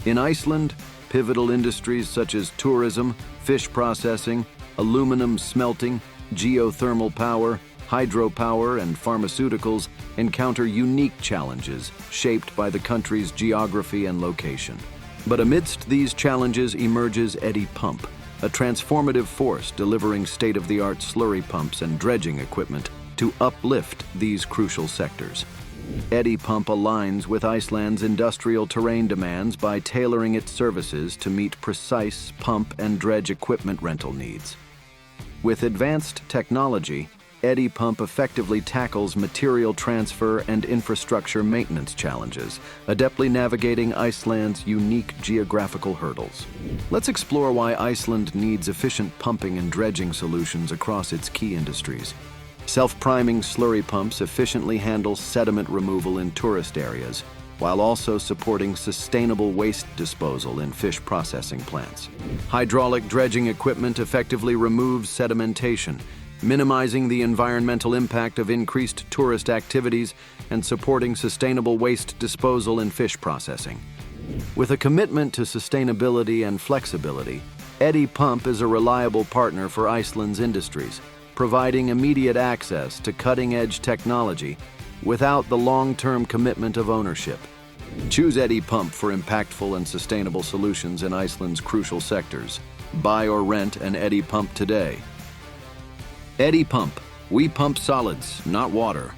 In Iceland, pivotal industries such as tourism, fish processing, aluminum smelting, geothermal power, hydropower, and pharmaceuticals encounter unique challenges shaped by the country's geography and location. But amidst these challenges emerges EDDY Pump, a transformative force delivering state-of-the-art slurry pumps and dredging equipment to uplift these crucial sectors. EDDY Pump aligns with Iceland's industrial terrain demands by tailoring its services to meet precise pump and dredge equipment rental needs. With advanced technology, EDDY Pump effectively tackles material transfer and infrastructure maintenance challenges, adeptly navigating Iceland's unique geographical hurdles. Let's explore why Iceland needs efficient pumping and dredging solutions across its key industries. Self-priming slurry pumps efficiently handle sediment removal in tourist areas, while also supporting sustainable waste disposal in fish processing plants. Hydraulic dredging equipment effectively removes sedimentation, minimizing the environmental impact of increased tourist activities and supporting sustainable waste disposal in fish processing. With a commitment to sustainability and flexibility, EDDY Pump is a reliable partner for Iceland's industries, providing immediate access to cutting-edge technology without the long-term commitment of ownership. Choose EDDY Pump for impactful and sustainable solutions in Iceland's crucial sectors. Buy or rent an EDDY Pump today. EDDY Pump. We pump solids, not water.